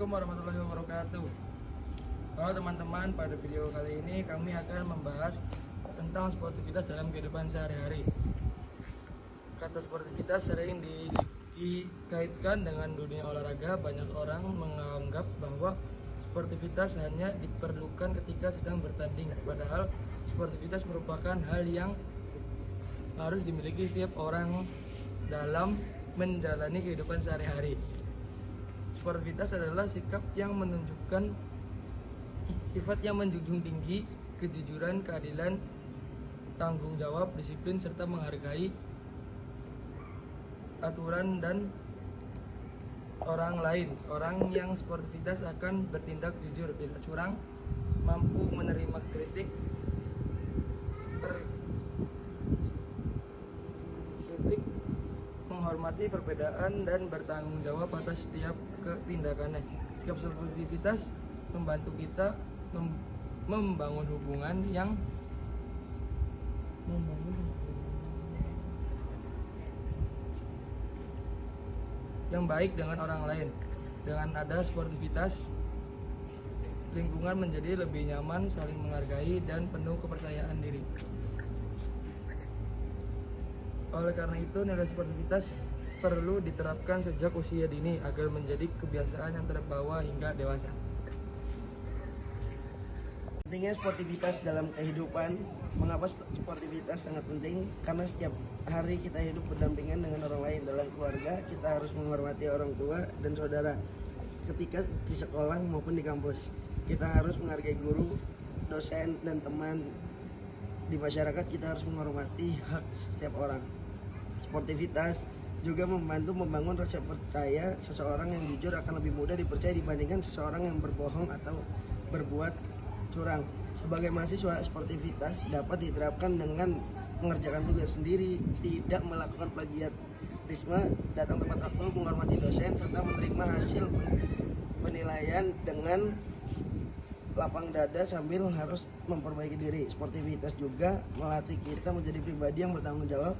Assalamualaikum warahmatullahi wabarakatuh. Halo teman-teman, pada video kali ini kami akan membahas tentang sportivitas dalam kehidupan sehari-hari. Kata sportivitas sering dikaitkan dengan dunia olahraga. Banyak orang menganggap bahwa sportivitas hanya diperlukan ketika sedang bertanding, padahal sportivitas merupakan hal yang harus dimiliki setiap orang dalam menjalani kehidupan sehari-hari. Sportivitas adalah sikap yang menunjukkan sifat yang menjunjung tinggi kejujuran, keadilan, tanggung jawab, disiplin, serta menghargai aturan dan orang lain. Orang yang sportivitas akan bertindak jujur, tidak curang, mampu menerima kritik, menghormati perbedaan, dan bertanggung jawab atas setiap tindakannya. Sikap sportivitas membantu kita membangun hubungan yang baik dengan orang lain. Dengan ada sportivitas, lingkungan menjadi lebih nyaman, saling menghargai, dan penuh kepercayaan diri. Oleh karena itu, nilai sportivitas perlu diterapkan sejak usia dini agar menjadi kebiasaan yang terbawa hingga dewasa. Pentingnya sportivitas dalam kehidupan. Mengapa sportivitas sangat penting? Karena setiap hari kita hidup berdampingan dengan orang lain dalam keluarga. Kita harus menghormati orang tua dan saudara ketika di sekolah maupun di kampus. Kita harus menghargai guru, dosen, dan teman. Di masyarakat kita harus menghormati hak setiap orang. Sportivitas juga membantu membangun rasa percaya. Seseorang yang jujur akan lebih mudah dipercaya dibandingkan seseorang yang berbohong atau berbuat curang. Sebagai mahasiswa, sportivitas dapat diterapkan dengan mengerjakan tugas sendiri, tidak melakukan plagiat, datang tepat waktu, menghormati dosen, serta menerima hasil penilaian dengan lapang dada sambil harus memperbaiki diri. Sportivitas juga melatih kita menjadi pribadi yang bertanggung jawab.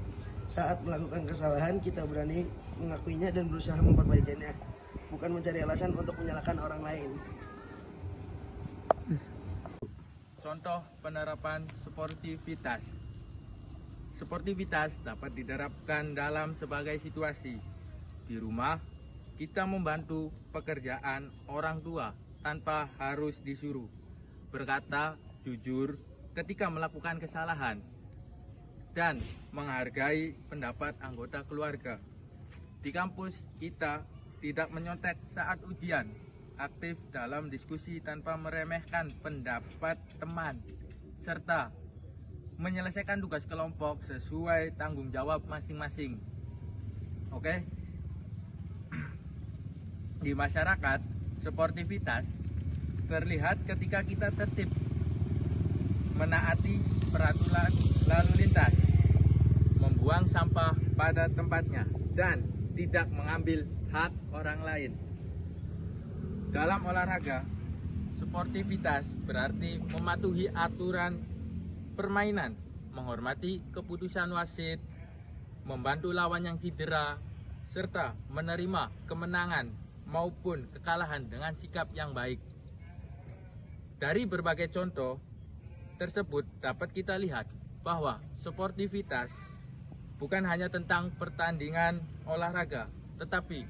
Saat melakukan kesalahan, kita berani mengakuinya dan berusaha memperbaikinya, bukan mencari alasan untuk menyalahkan orang lain. Contoh penerapan sportivitas. Sportivitas dapat diterapkan dalam sebagai situasi. Di rumah, kita membantu pekerjaan orang tua tanpa harus disuruh. Berkata jujur ketika melakukan kesalahan dan menghargai pendapat anggota keluarga. Di kampus, kita tidak menyontek saat ujian, aktif dalam diskusi tanpa meremehkan pendapat teman, serta menyelesaikan tugas kelompok sesuai tanggung jawab masing-masing. Oke? Di masyarakat, sportivitas terlihat ketika kita tertib, menaati peraturan lalu lintas, membuang sampah pada tempatnya, dan tidak mengambil hak orang lain. Dalam olahraga, sportivitas berarti mematuhi aturan permainan, menghormati keputusan wasit, membantu lawan yang cedera, serta menerima kemenangan maupun kekalahan dengan sikap yang baik. Dari berbagai contoh tersebut dapat kita lihat bahwa sportivitas bukan hanya tentang pertandingan olahraga, tetapi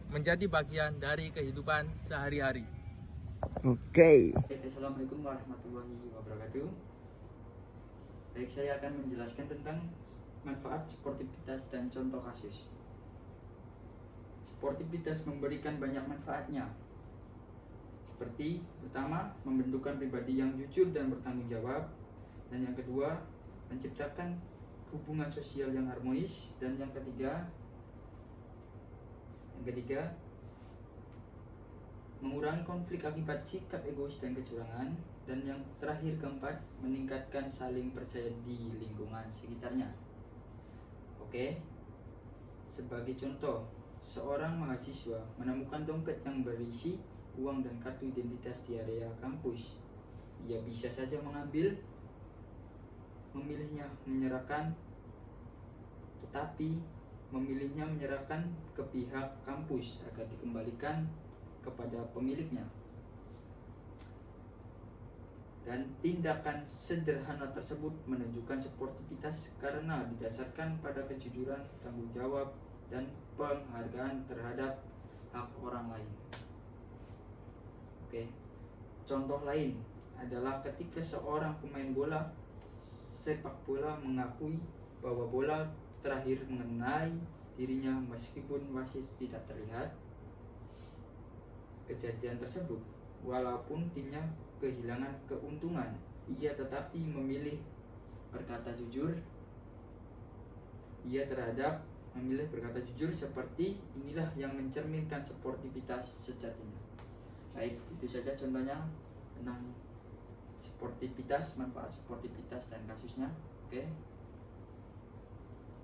menjadi bagian dari kehidupan sehari-hari. Oke. Assalamualaikum warahmatullahi wabarakatuh. Baik, saya akan menjelaskan tentang manfaat sportivitas dan contoh kasus. Sportivitas memberikan banyak manfaatnya. Seperti pertama, membentukkan pribadi yang jujur dan bertanggung jawab, dan yang kedua, menciptakan hubungan sosial yang harmonis, dan yang ketiga, mengurangi konflik akibat sikap egois dan kecurangan, dan yang terakhir keempat, meningkatkan saling percaya di lingkungan sekitarnya. Oke, sebagai contoh, seorang mahasiswa menemukan dompet yang berisi uang dan kartu identitas di area kampus. Ia bisa saja memilihnya menyerahkan ke pihak kampus agar dikembalikan kepada pemiliknya. Dan tindakan sederhana tersebut menunjukkan sportivitas karena didasarkan pada kejujuran, tanggung jawab, dan penghargaan terhadap hak orang lain. Oke. Contoh lain adalah ketika seorang pemain bola sepak bola mengakui bahwa bola terakhir mengenai dirinya meskipun wasit tidak terlihat. Kejadian tersebut, walaupun timnya kehilangan keuntungan, ia tetapi memilih berkata jujur. Memilih berkata jujur seperti inilah yang mencerminkan sportivitas sejatinya. Baik, itu saja contohnya tentang sportivitas, manfaat sportivitas dan kasusnya. Oke.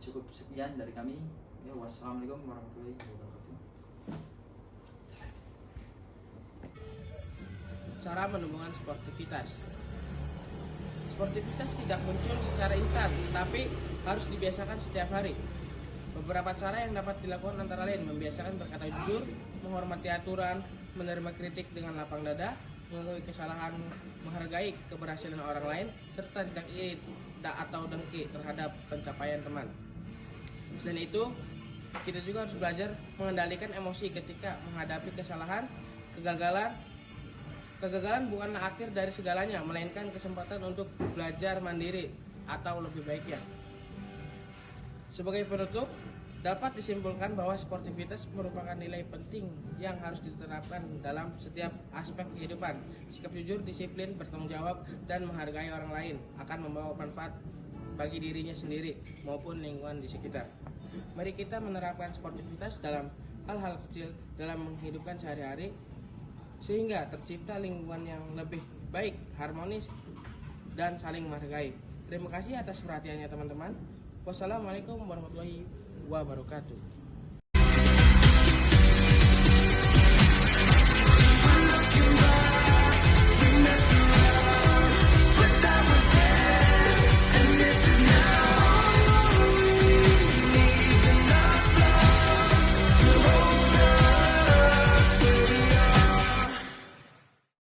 Cukup sekian dari kami. Ya, wassalamualaikum warahmatullahi wabarakatuh. Cara menumbuhkan sportivitas. Sportivitas tidak muncul secara instan, tapi harus dibiasakan setiap hari. Beberapa cara yang dapat dilakukan antara lain membiasakan berkata jujur, menghormati aturan, menerima kritik dengan lapang dada, mengakui kesalahan, menghargai keberhasilan orang lain, serta tidak iri atau dengki terhadap pencapaian teman. Selain itu, kita juga harus belajar mengendalikan emosi ketika menghadapi kesalahan, kegagalan. Kegagalan bukanlah akhir dari segalanya, melainkan kesempatan untuk belajar mandiri atau lebih baiknya. Sebagai penutup, dapat disimpulkan bahwa sportivitas merupakan nilai penting yang harus diterapkan dalam setiap aspek kehidupan. Sikap jujur, disiplin, bertanggung jawab, dan menghargai orang lain akan membawa manfaat bagi dirinya sendiri maupun lingkungan di sekitar. Mari kita menerapkan sportivitas dalam hal-hal kecil dalam menghidupkan sehari-hari sehingga tercipta lingkungan yang lebih baik, harmonis, dan saling menghargai. Terima kasih atas perhatiannya teman-teman. Wassalamualaikum warahmatullahi wabarakatuh.